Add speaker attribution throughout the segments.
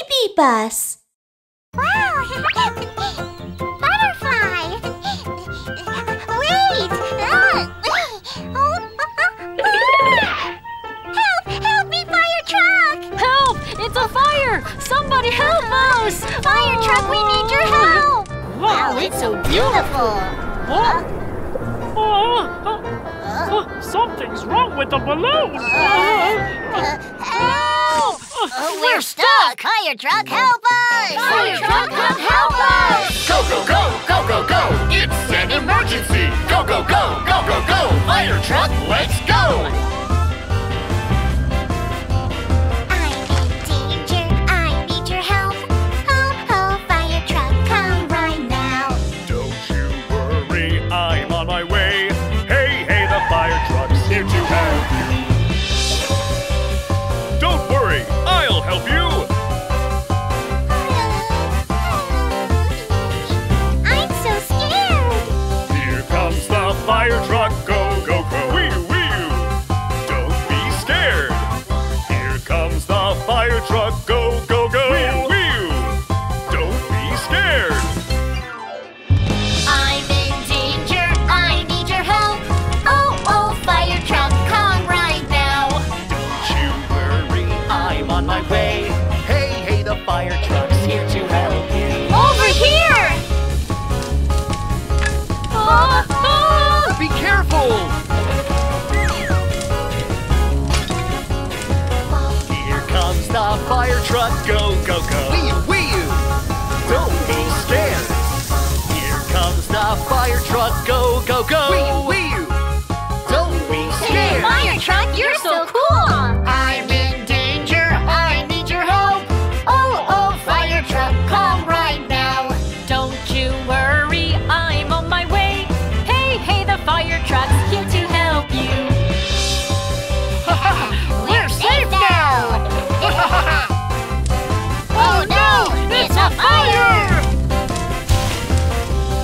Speaker 1: BabyBus.
Speaker 2: Wow! Butterfly! Wait! Help! Help me, fire truck!
Speaker 3: Help! It's a fire! Somebody help us!
Speaker 2: Fire truck, we need your help!
Speaker 3: Wow,
Speaker 2: it's so beautiful!
Speaker 4: Something's wrong with the balloon!
Speaker 2: Help! We're stuck! Fire truck, help us! Fire truck, come help us!
Speaker 5: Go, go, go, go, go, go! It's an emergency! Go, go, go, go, go, go! Fire truck, let's go!
Speaker 2: I'm in danger, I need your help. Oh, oh, fire truck, come right now.
Speaker 5: Don't you worry, I'm on my way. Hey, hey, the fire truck's here to help you. Don't worry, I'll help you.
Speaker 2: I'm so scared.
Speaker 5: Here comes the fire truck, go, go, go. Wee-oo, wee-oo. Don't be scared. Here comes the fire truck, go, go, go. Wee-oo, wee-oo. Don't be scared.
Speaker 2: I'm in danger, I need your help. Oh, oh, fire truck, come right now.
Speaker 5: Don't you worry, I'm on my way. Hey, hey, the fire truck's here to help you.
Speaker 3: Over here!
Speaker 5: Be careful! Here comes the fire truck, go, go, go. Wee-oo, wee-oo. Don't be scared. Here comes the fire truck, go, go, go. Wee-oo, wee-oo. Don't be scared.
Speaker 2: Fire truck, you're so cool. I'm in danger, I need your help. Oh, oh, fire truck, come right now.
Speaker 3: Don't you worry, I'm on my way. Hey, hey, the fire truck's here to help you.
Speaker 2: We're safe now. Oh no, it's a fire.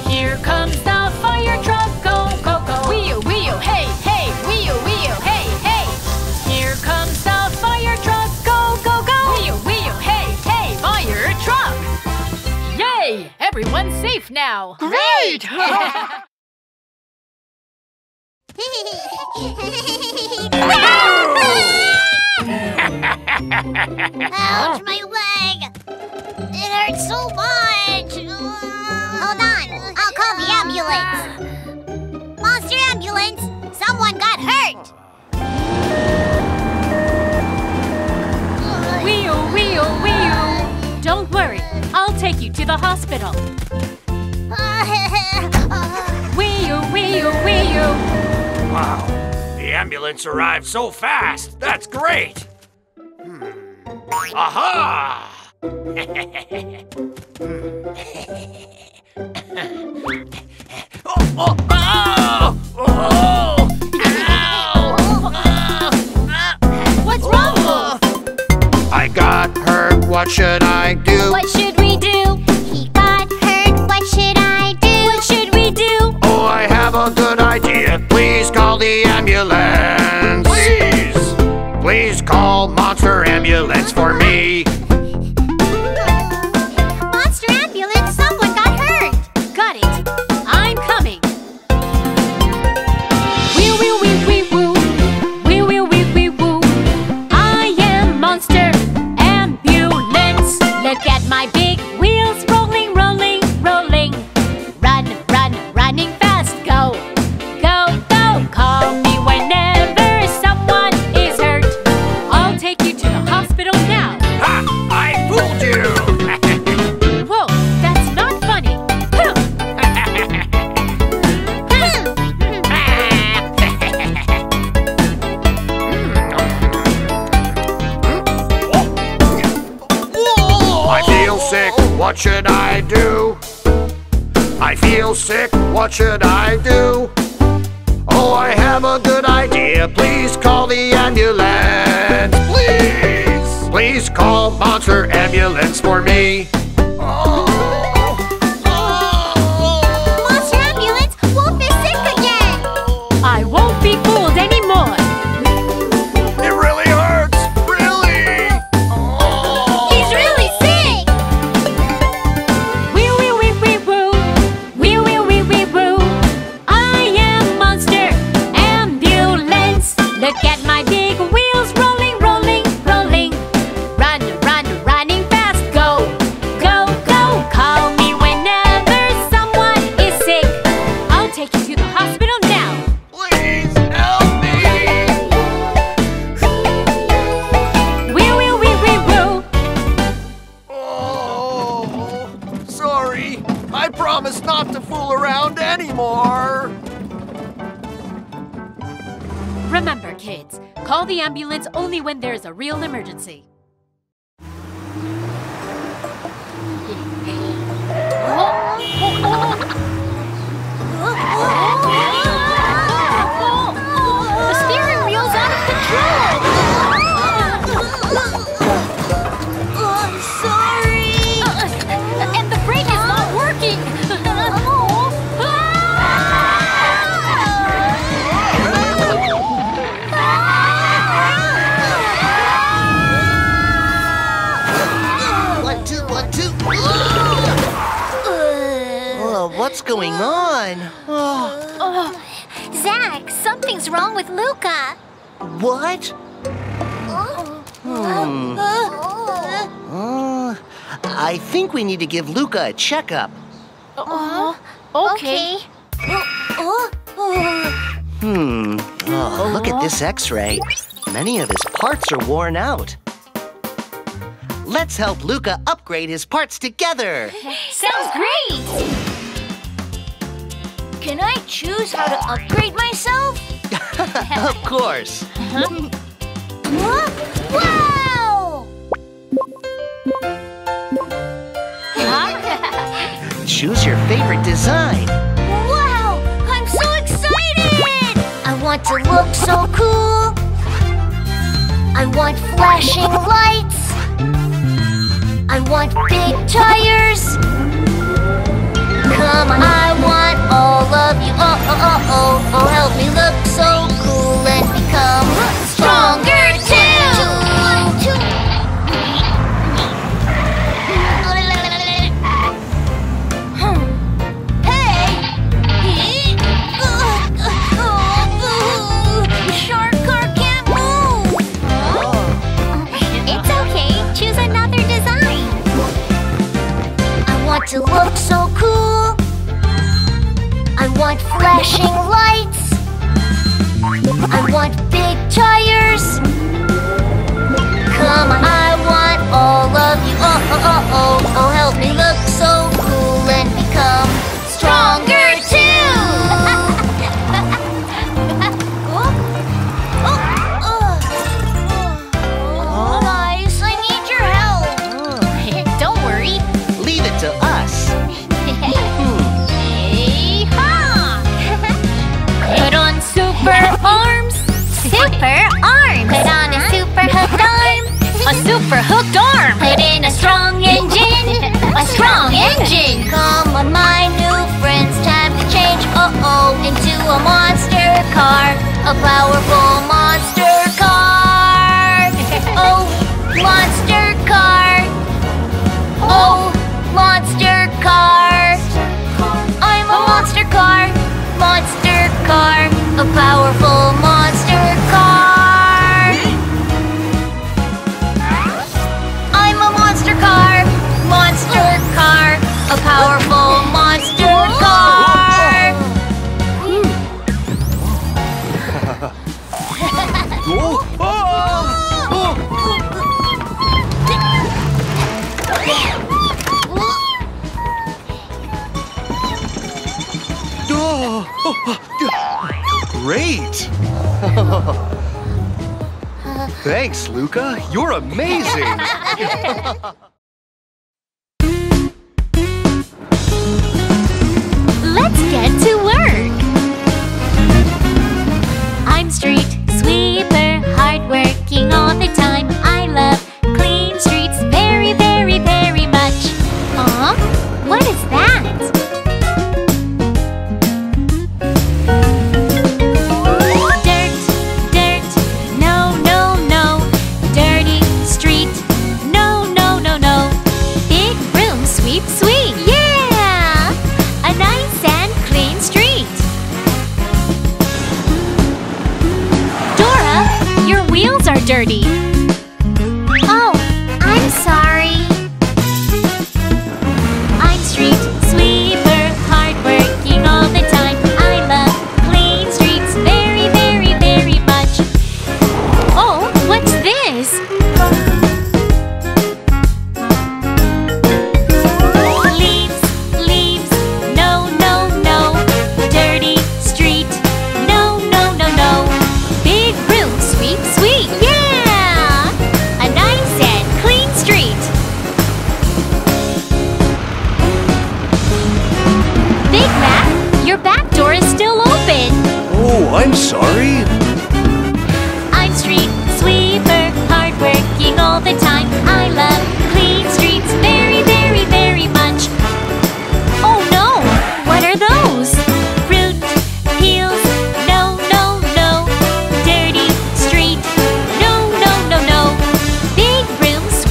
Speaker 3: Here comes the fire truck, go, go, go. Wee-oo, wee-oo, hey, hey, wee-oo, wee-oo, hey, hey. Here comes the fire truck, go, go, go. Wee-oo, wee-oo, hey, hey, fire truck. Yay, everyone's safe now.
Speaker 2: Great! Ouch, my leg! It hurts so much! Hold on, I'll call the ambulance. Monster ambulance, someone got hurt!
Speaker 3: Wee-oo, wee-oo, wee-oo. Don't worry, I'll take you to the hospital. Wee-oo, wee-oo, wee-oo.
Speaker 6: Wow, the ambulance arrived so fast. That's great. Aha! Oh, oh, oh, oh,
Speaker 3: What's wrong?
Speaker 6: I got hurt. What should I do?
Speaker 3: What should we do?
Speaker 2: He got hurt, what should I do?
Speaker 3: What should we do?
Speaker 6: Oh, I have a good idea. Please call the ambulance. Please. Please call Monster Ambulance for me.
Speaker 2: Monster ambulance, someone got hurt!
Speaker 3: Got it. I'm coming. Wee wee wee wee woo. Wee wee wee wee woo. I am Monster Ambulance. Look at my big wheels rolling, rolling, rolling. Run, run, running fast. Go, go, go. Call me whenever someone is hurt. I'll take you to the hospital now.
Speaker 6: Ha! I fooled you.
Speaker 3: Whoa, that's not funny. Huh.
Speaker 6: I feel sick, what should I do? I feel sick, what should I do? Oh, I have a good idea. Please call the ambulance. Please. Please call Monster Ambulance for me.
Speaker 2: Monster ambulance, Wolf is sick again!
Speaker 3: I won't be fooled anymore.
Speaker 6: It really hurts. Really.
Speaker 2: He's really sick!
Speaker 6: not to fool around anymore.
Speaker 3: Remember, kids, call the ambulance only when there's a real emergency. The steering wheel's out of control!
Speaker 2: I'm sorry!
Speaker 3: And the brake is not working!
Speaker 1: One, two, 1, 2. Oh, what's going on? Oh,
Speaker 2: Zach, something's wrong with Luca.
Speaker 1: what? I think we need to give Luca a checkup.
Speaker 2: Okay.
Speaker 1: Oh, look at this x-ray. Many of his parts are worn out. Let's help Luca upgrade his parts together.
Speaker 2: Sounds great! Can I choose how to upgrade myself?
Speaker 1: Of course.
Speaker 2: Wow!
Speaker 1: Choose your favorite design.
Speaker 2: Wow! I'm so excited! I want to look so cool. I want flashing lights. I want big tires. Come on, I want all of you. Oh, help me look so cool and become stronger too. Hey! Shark car can't move. It's okay. Choose another design. I want to look so cool. I want flashing lights. I want big tires. Come on, I want all of you. Oh, help me look so cool and become stronger too. Guys, I need your help. Don't worry.
Speaker 1: Leave it to us.
Speaker 2: Put on super arms. Super arms. Put on a super hooked arm.
Speaker 3: A super hooked arm!
Speaker 2: Put in a strong engine. A strong engine. Come on, my new friends. Time to change. Into a monster car. A powerful monster car. Oh, monster car. Oh, monster car. I'm a monster car. Monster car. A powerful monster car. I'm a monster car. Monster car. A powerful monster car.
Speaker 5: Great! Thanks, Luca. You're amazing.
Speaker 3: Let's get to work! I'm street sweeper, hardworking all the time. I love clean streets very, very, very much. What is that? Dirt, dirt, no, no, no. Dirty street, no, no, no, no. Big broom, sweep, sweep. Yeah! A nice and clean street.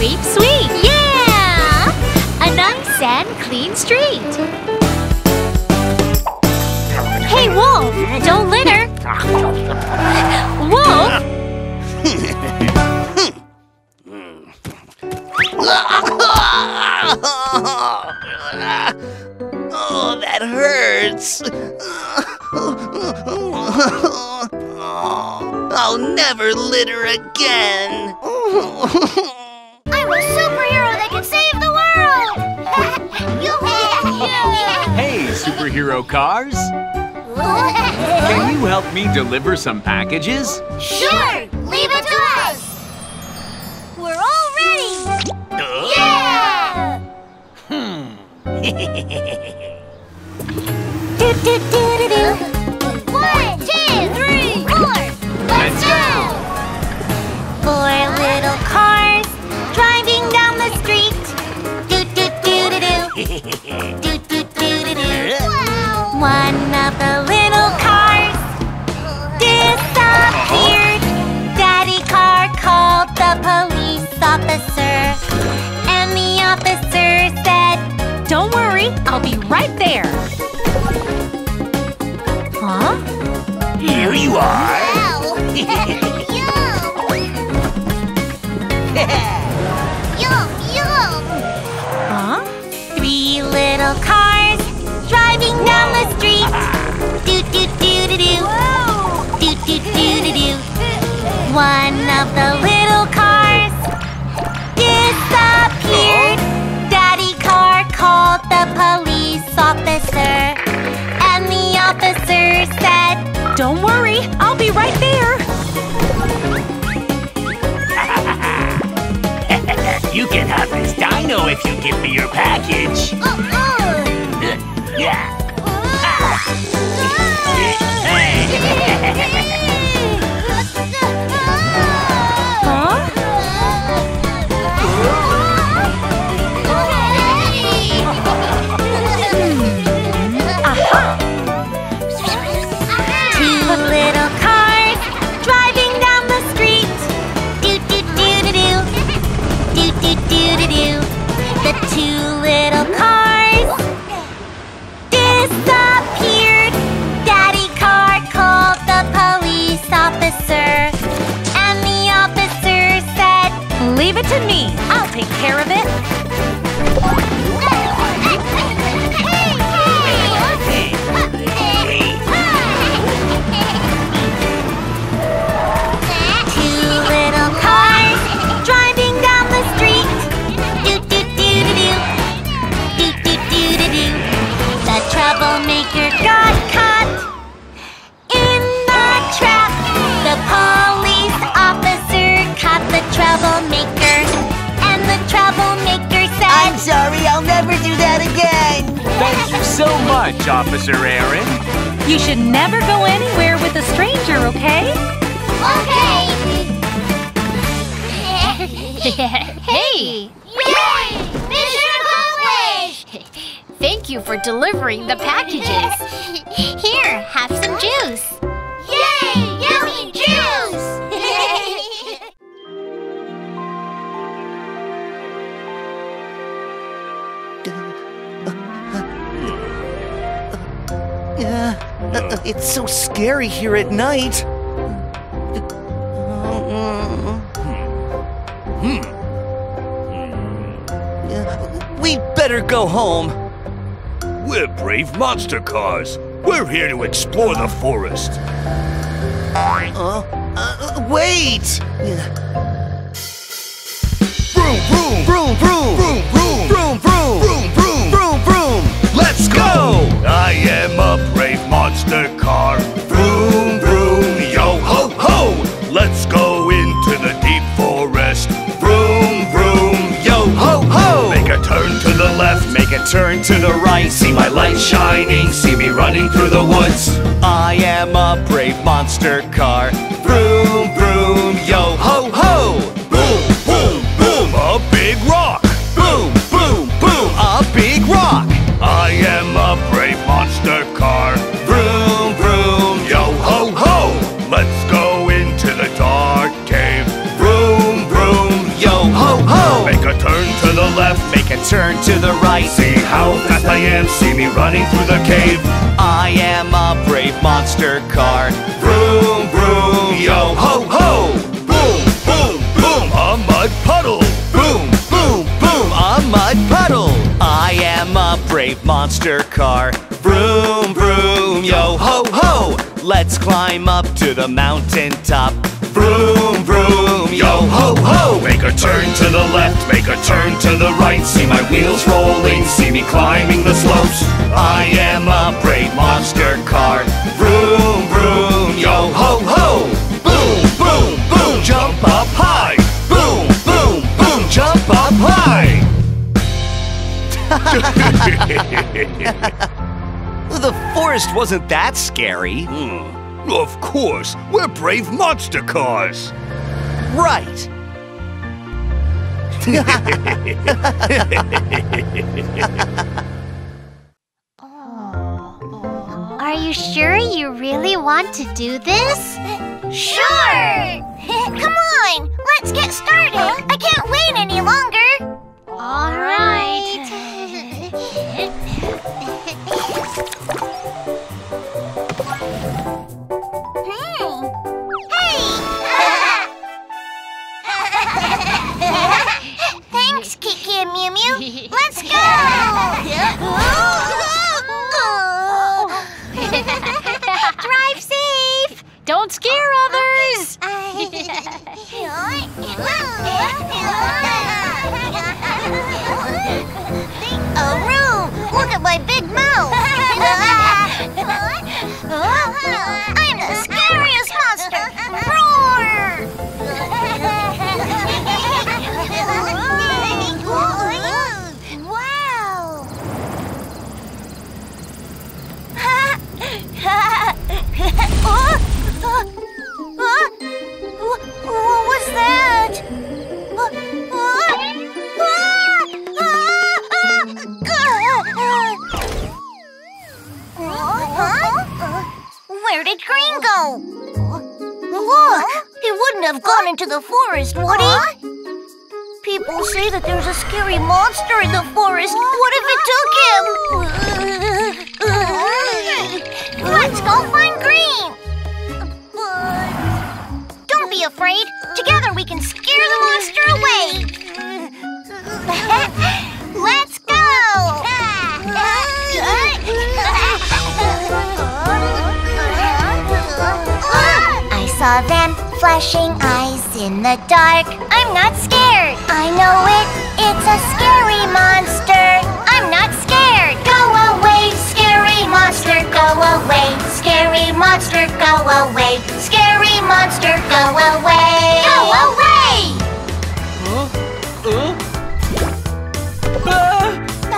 Speaker 3: Sweep, sweep! Yeah! A nice and clean street. Hey, Wolf! Don't litter! Wolf!
Speaker 1: Oh, that hurts. I'll never litter again.
Speaker 2: I'm a superhero that can save the world!
Speaker 4: Hey, superhero cars! Can you help me deliver some packages?
Speaker 2: Sure! Leave it to us! We're all ready! Yeah! Do-do-do-do-do. 1, 2, 3, 4! Let's go! 4 little cars driving down the street. Do-do-do-do-do. Do-do-do-do-do. One of the little cars disappeared. Daddy car called the police officer, and the officer said,
Speaker 3: Don't worry, I'll be right there. Huh?
Speaker 6: Here you are.
Speaker 2: "Wow! Yum! Yum!
Speaker 3: Huh?
Speaker 2: 3 little cars driving down the street. Do-do-do-do-do. Do-do-do-do-do. One of the little cars disappeared. Daddy car called the police officer, and the officer said,
Speaker 3: Don't worry, I'll be right there.
Speaker 6: You can have this dino if you give me your package. Yeah.
Speaker 3: Huh? Aha!
Speaker 2: 2 little cars driving down the street. Do-do-do-do-do. Do-do-do-do-do. The 2 little cars disappeared. Daddy car called the police officer, and the officer said,
Speaker 3: Leave it to me. I'll take care of it.
Speaker 2: Two little cars driving down the street. Do-do-do-do-do. Do-do-do-do-do. The troublemaker got caught in the trap. The police officer caught the troublemaker, and the troublemaker said,
Speaker 1: I'm sorry, I'll never do that again.
Speaker 4: Thank you so much, Officer Aaron.
Speaker 3: You should never go anywhere with a stranger, okay?
Speaker 2: okay.
Speaker 3: Hey!
Speaker 2: Yay! Mission accomplished!
Speaker 3: Thank you for delivering the packages.
Speaker 2: Here, have some juice. Yay! Yummy juice!
Speaker 5: It's so scary here at night. We better go home.
Speaker 6: We're brave monster cars. We're here to explore the forest.
Speaker 5: Wait! Vroom, vroom, vroom, vroom, vroom, vroom, vroom, vroom, vroom, vroom, vroom. Let's go!
Speaker 6: I am a brave monster car. Vroom, vroom, yo ho ho! Let's go into the deep forest. Vroom, vroom, yo ho ho! Make a turn to the left, make a turn to the right. See my light shining, see me running through the woods.
Speaker 5: I am a brave monster car. Vroom, vroom, yo ho ho!
Speaker 6: Boom, boom, boom, a big rock.
Speaker 5: Boom, boom, boom, a big rock.
Speaker 6: I am a brave monster car. Vroom, vroom, yo ho ho! Let's go into the dark cave. Vroom, vroom, yo ho ho! Make a turn to the left,
Speaker 5: make a turn to the right.
Speaker 6: see how fast I am, see me running through the cave.
Speaker 5: I am a brave monster car.
Speaker 6: Vroom, vroom, yo ho ho! Boom, boom, boom, a mud puddle!
Speaker 5: Boom, boom, boom, a mud puddle. I am a brave monster car. Vroom, vroom, yo ho ho. Let's climb up to the mountain top. Vroom, vroom, yo ho ho.
Speaker 6: Make a turn to the left, make a turn to the right. See my wheels rolling, see me climbing the slopes.
Speaker 5: I am a brave monster car. Vroom, vroom, yo ho ho. Boom, boom, boom, jump up high. Boom, boom, boom, jump up high. The forest wasn't that scary.
Speaker 6: Of course, we're brave monster cars.
Speaker 5: Right.
Speaker 2: Are you sure you really want to do this? Sure! Come on, let's get started. I can't wait any longer. All right. Thanks, Kiki and Mew Mew. Let's go! Drive safe!
Speaker 3: Don't scare others!
Speaker 2: A room! Look at my big mouth! I'm the scariest monster! Roar! Wow! What was that? Where did Green go? Look! He wouldn't have gone into the forest, would he? People say that there's a scary monster in the forest. What if it took him? Let's go find Green! Don't be afraid. Together we can scare the monster away. Let's go! I saw them flashing eyes in the dark. I'm not scared. I know it. It's a scary monster. I'm not scared. Go away, scary monster. Go away, scary monster. Go away, scary monster. Go away. Go away!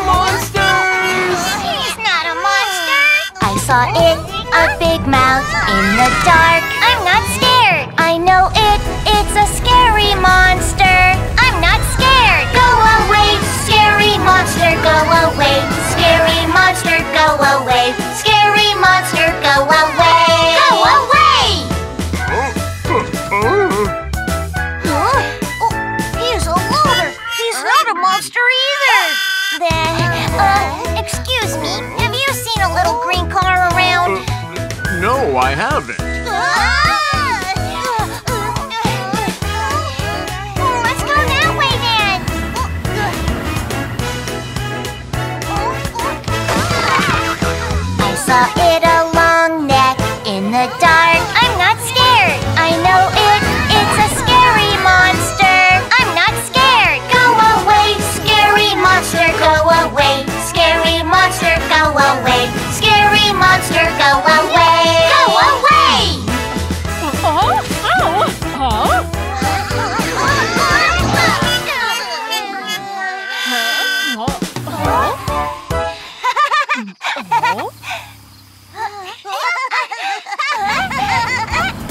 Speaker 5: Monsters!
Speaker 2: He's not a monster. I saw it, a big mouth in the dark. I'm not scared. I know it. It's a scary monster. I'm not scared. Go away, scary monster. Go away, scary monster. Go away, scary monster. Go away. Go away! He's a loader. He's not a monster either. Excuse me. Have you seen a little green car around?
Speaker 4: No, I haven't.
Speaker 2: Let's go that way then. I saw it a long neck in the dark. I'm not scared. I know it. It's a scary monster. I'm not scared. Go away, scary monster. Go away, scary monster. Go away, scary monster. Go away. Go away.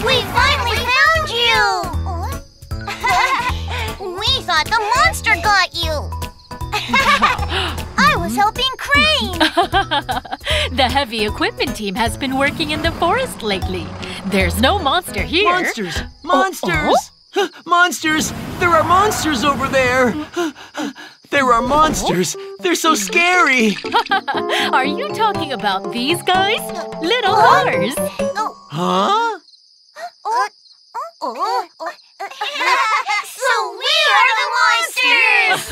Speaker 2: We finally found you! We thought the monster got you! I was helping Crane!
Speaker 3: The heavy equipment team has been working in the forest lately. There's no monster here.
Speaker 5: Monsters! Monsters! Monsters!
Speaker 4: There are monsters over there! There are monsters! They're so scary!
Speaker 3: Are you talking about these guys? Little cars!
Speaker 4: Huh?
Speaker 2: So we are the monsters!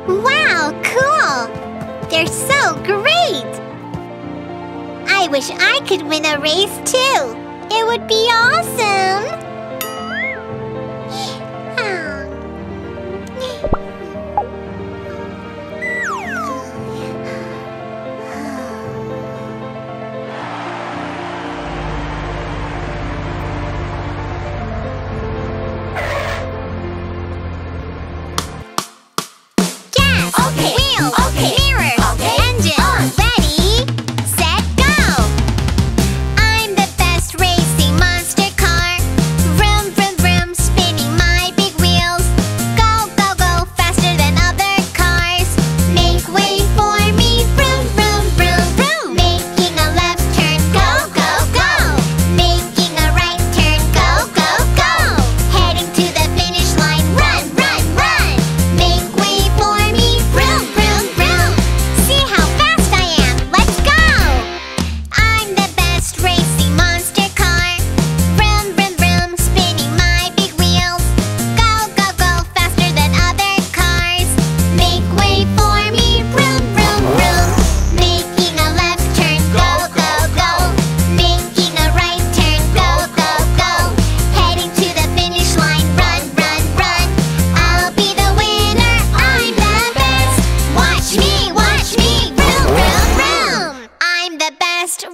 Speaker 2: Wow, cool! They're so great! I wish I could win a race too. It would be awesome!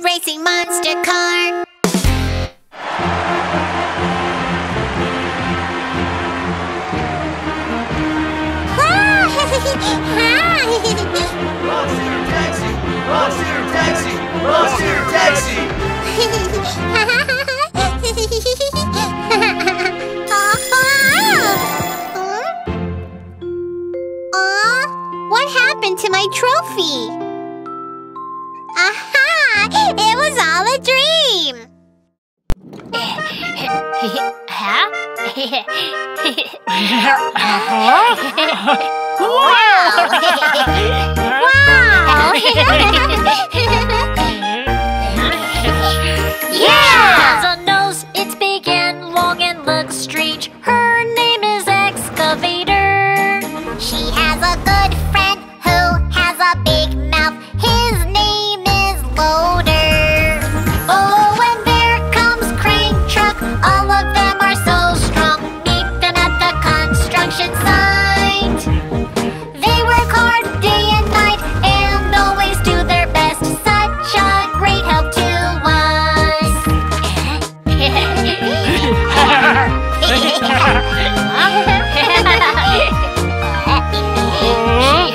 Speaker 2: Racing monster car.
Speaker 5: Monster taxi! Monster taxi! Monster taxi!
Speaker 2: What happened to my trophy? Aha! It was all a dream!
Speaker 3: Huh?
Speaker 2: Wow!
Speaker 3: Yeah! Has a nose, it's big and long and looks strange. Her name is Excavator.
Speaker 2: She has a good friend who has a big mouth. His name is Loader.
Speaker 3: Oh, and there comes Crank Truck. All of them are so strong. Meet them at the construction site. They work hard day and night and always do their best. Such a great help to us. She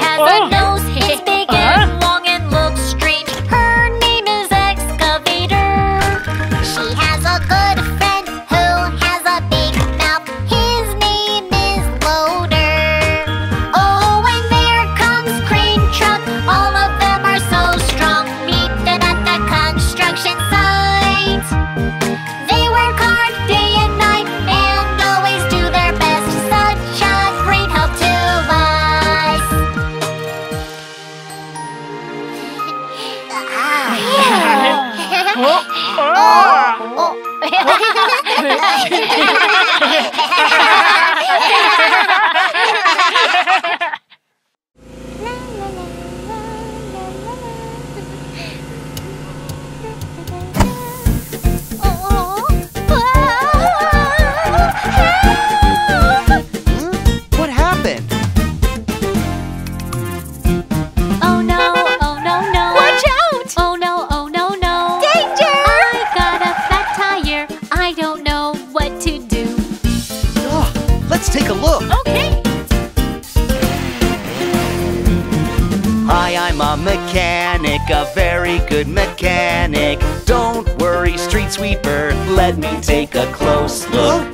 Speaker 1: I'm a mechanic, a very good mechanic. Don't worry, street sweeper, let me take a close look.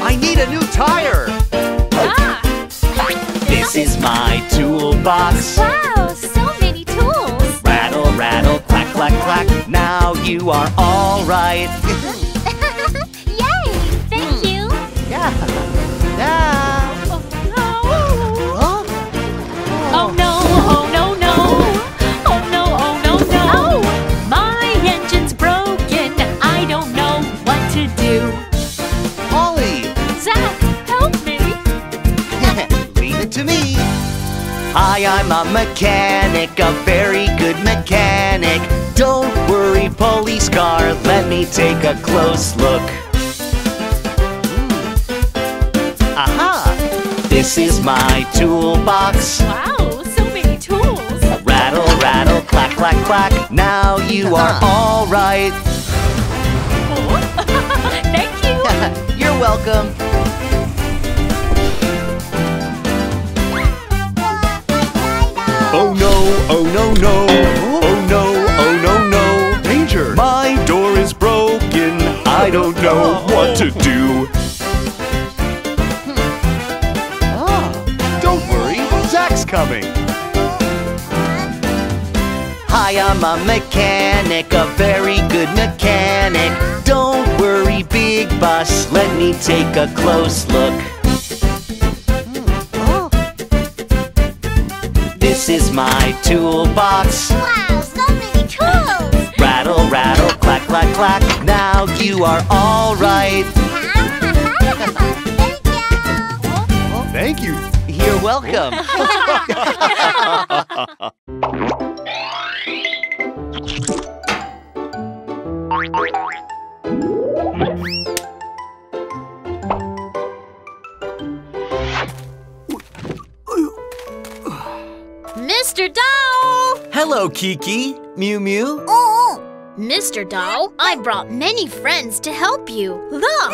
Speaker 6: I need a new tire.
Speaker 1: This is my toolbox.
Speaker 3: Wow, so many tools.
Speaker 1: Rattle, rattle, clack, clack, clack. Now you are all right.
Speaker 3: Yay, thank you.
Speaker 1: Yeah.
Speaker 3: Oh no, oh no, no. Oh no, oh no, no. My engine's broken. I don't know what to do.
Speaker 1: Ollie,
Speaker 3: Zach, help me.
Speaker 1: leave it to me. Hi, I'm a mechanic, a very good mechanic. Don't worry, police car, let me take a close look. Aha! This is my toolbox.
Speaker 3: Wow, so many tools.
Speaker 1: Rattle, rattle, clack, clack, clack. Now you are all right.
Speaker 3: Thank you.
Speaker 1: You're welcome.
Speaker 6: Oh no, oh no, no. Oh no, oh no, no. Danger! My door is broken. I don't know what to do. Don't worry, Zach's coming.
Speaker 1: Hi, I'm a mechanic, a very good mechanic. Don't worry, big bus, let me take a close look. This is my toolbox.
Speaker 2: Wow, so many tools!
Speaker 1: Rattle, rattle, clack, clack, clack. Now you are all right.
Speaker 2: Thank you!
Speaker 6: Thank you.
Speaker 1: You're welcome.
Speaker 7: Mr. Dow!
Speaker 1: Hello, Kiki. Mew Mew.
Speaker 7: Oh, Mr. Dow, I brought many friends to help you. Look!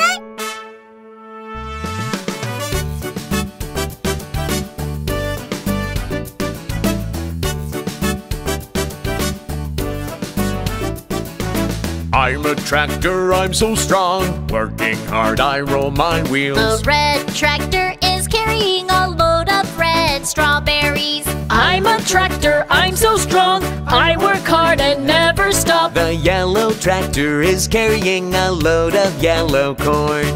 Speaker 6: I'm a tractor, I'm so strong. Working hard, I roll my
Speaker 7: The
Speaker 6: wheels.
Speaker 7: red tractor is carrying a load of red strawberries. I'm a tractor, I'm so strong. I work hard and never stop.
Speaker 1: The yellow tractor is carrying a load of yellow corn.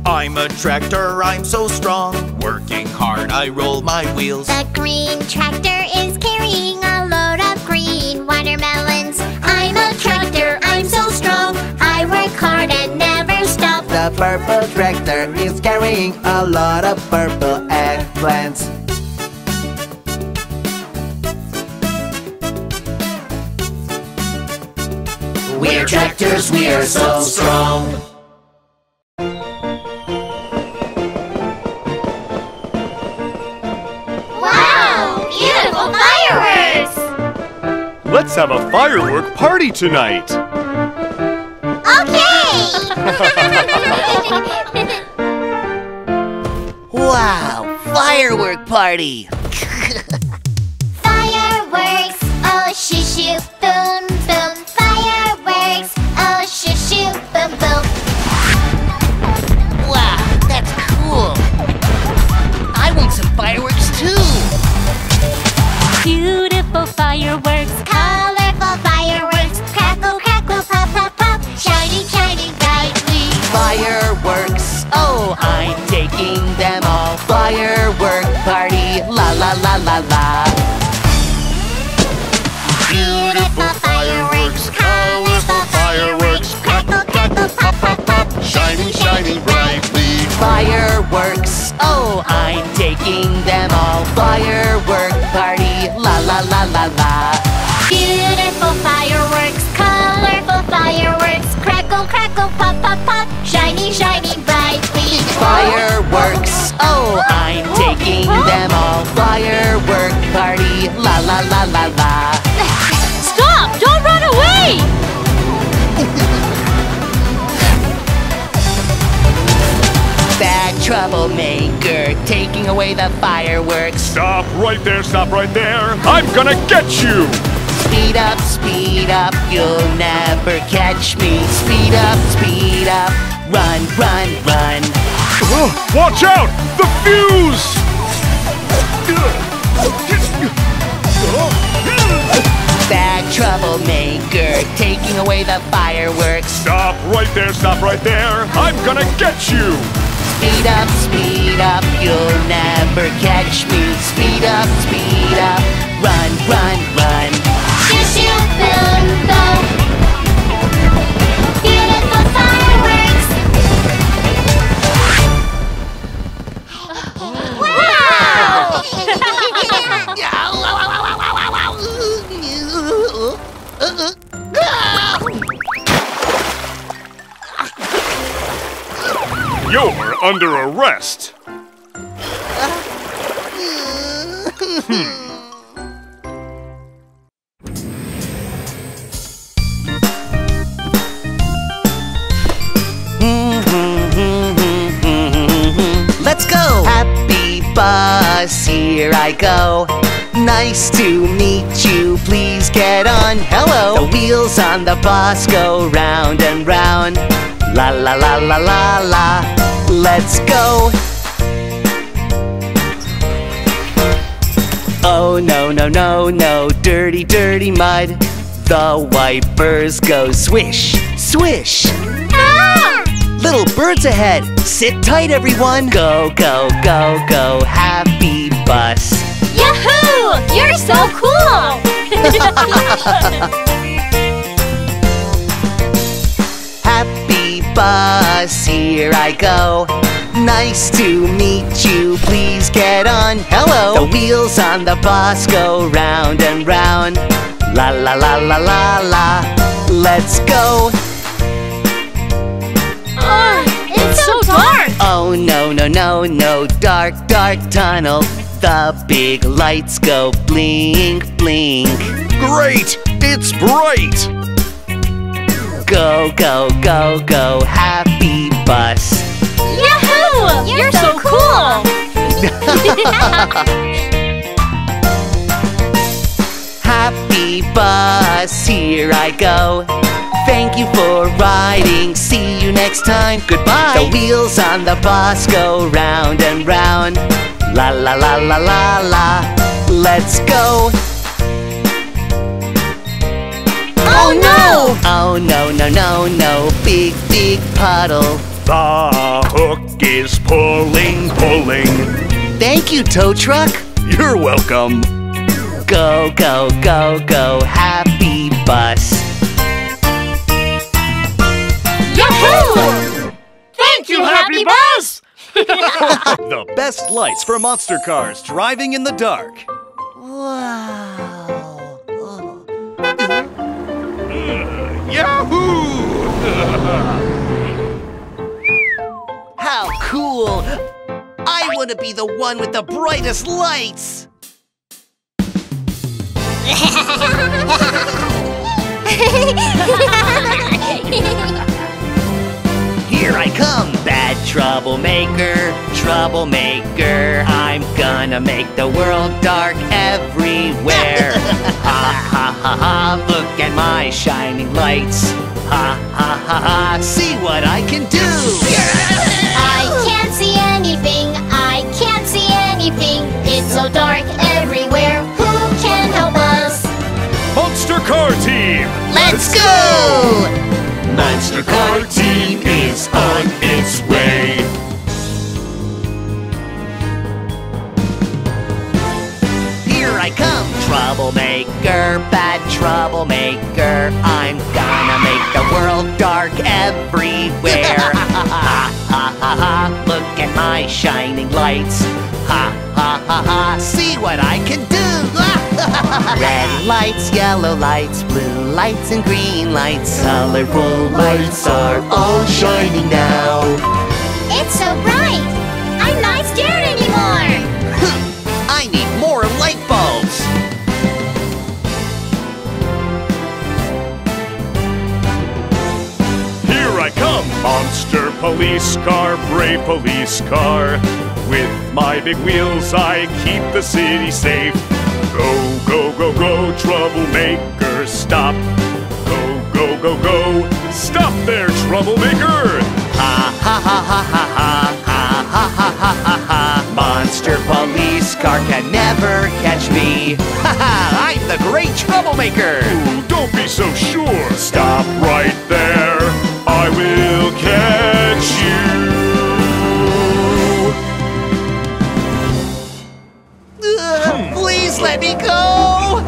Speaker 8: I'm a tractor, I'm so strong. Working hard, I roll my wheels.
Speaker 2: The green tractor is carrying a load of green watermelons. I'm a tractor, I'm so strong. I work hard and never stop.
Speaker 1: The purple tractor is carrying a lot of purple eggplants. We're tractors, we are so strong.
Speaker 2: Wow! Beautiful fireworks!
Speaker 6: Let's have a firework party tonight.
Speaker 2: Okay!
Speaker 1: Wow, firework party.
Speaker 2: Fireworks, oh shoo shoo, boom boom. Fireworks, oh shoo shoo, boom boom.
Speaker 1: Wow, that's cool. I want some fireworks too.
Speaker 3: Beautiful fireworks.
Speaker 2: Colorful fireworks, crackle crackle pop pop pop. Shiny shiny brightly.
Speaker 1: Fireworks, oh, I'm taking them all. Firework party, la la la la la.
Speaker 2: Beautiful fireworks, colorful fireworks, crackle crackle pop pop pop.
Speaker 6: Shiny, shiny brightly.
Speaker 1: Fireworks, oh, I'm taking them all. Firework party, la la la la la.
Speaker 2: Beautiful fireworks, colorful fireworks, crackle crackle pop pop pop. Shiny shiny brightly.
Speaker 1: Fireworks, oh, I'm taking them all. Firework party, la la la la la.
Speaker 7: Stop! Don't run away!
Speaker 1: troublemaker, taking away the fireworks.
Speaker 5: Stop right there, stop right there. I'm gonna get you.
Speaker 1: Speed up, you'll never catch me. Speed up, run, run, run.
Speaker 5: Watch out! The fuse!
Speaker 1: Bad troublemaker, taking away the fireworks.
Speaker 5: Stop right there, stop right there. I'm gonna get you.
Speaker 1: Speed up, you'll never catch me. Speed up, run, run, run.
Speaker 7: Shoo shoo, boom boom. Beautiful fireworks.
Speaker 5: You're under arrest.
Speaker 1: Let's go! Happy bus, here I go. Nice to meet you, please get on. Hello! The wheels on the bus go round and round. La la la la la la. Let's go! Oh no, no, no, no, dirty, dirty mud. The wipers go swish, swish.
Speaker 7: Ah!
Speaker 1: Little birds ahead, sit tight everyone. Go, go, go, go, happy bus.
Speaker 7: Yahoo! You're so cool!
Speaker 1: Happy bus, here I go. Nice to meet you, please get on. Hello! The wheels on the bus go round and round. La la la la la la. Let's go!
Speaker 7: It's so dark!
Speaker 1: Oh no, no, no, no, dark, dark tunnel. The big lights go blink, blink.
Speaker 5: Great! It's bright!
Speaker 1: Go, go, go, go, happy bus.
Speaker 7: Yahoo! You're so cool!
Speaker 1: Happy bus, here I go. Thank you for riding, see you next time, goodbye. The wheels on the bus go round and round. La la la la la la. Let's go.
Speaker 7: Oh no!
Speaker 1: Oh no, no, no, no, big, big puddle.
Speaker 5: The hook is pulling, pulling.
Speaker 1: Thank you, tow truck.
Speaker 5: You're welcome.
Speaker 1: Go, go, go, go, happy bus.
Speaker 7: Yahoo!
Speaker 5: Thank you, Happy Bus! The best lights for monster cars driving in the dark.
Speaker 1: Wow.
Speaker 5: Yahoo!
Speaker 1: How cool! I want to be the one with the brightest lights! Here I come, bad troublemaker, troublemaker. I'm gonna make the world dark everywhere. Ha ha ha ha, look at my shining lights. Ha ha ha ha, see what I can do!
Speaker 7: I can't see anything, I can't see anything. It's so dark everywhere, who can help us?
Speaker 5: Monster Car Team!
Speaker 1: Let's go! Monster Car Team is on its way. Here I come, troublemaker, bad troublemaker. I'm gonna make the world dark everywhere. Ha ha ha ha, look at my shining lights. Ha ha ha ha, see what I can do. Red lights, yellow lights, blue lights and green lights. Colorful lights are all shining now.
Speaker 7: It's so bright, I'm not scared anymore.
Speaker 1: I need more light bulbs.
Speaker 5: Here I come, Monster police car, brave police car. With my big wheels I keep the city safe. Go, go, go, go, troublemaker, stop. Go, go, go, go, stop there, troublemaker!
Speaker 1: Ha ha ha ha ha ha ha ha ha ha ha ha. Monster police car can never catch me. Ha ha! I'm the great troublemaker.
Speaker 5: Ooh, don't be so sure. Stop right there. I will catch you.
Speaker 1: Please let me go.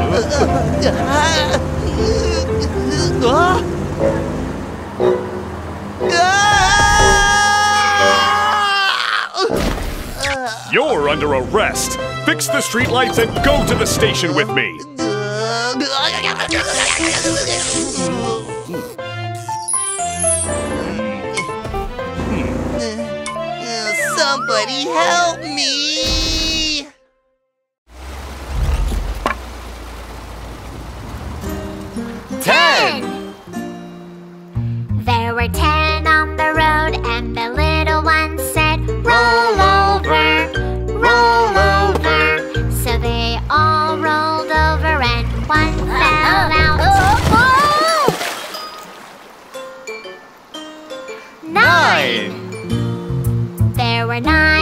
Speaker 5: You're under arrest. Fix the streetlights and go to the station with me.
Speaker 1: Somebody help me!
Speaker 2: 10. There were 10 on the road, and the little one said, roll over, roll over. So they all rolled over, and one fell out. 9. There were 9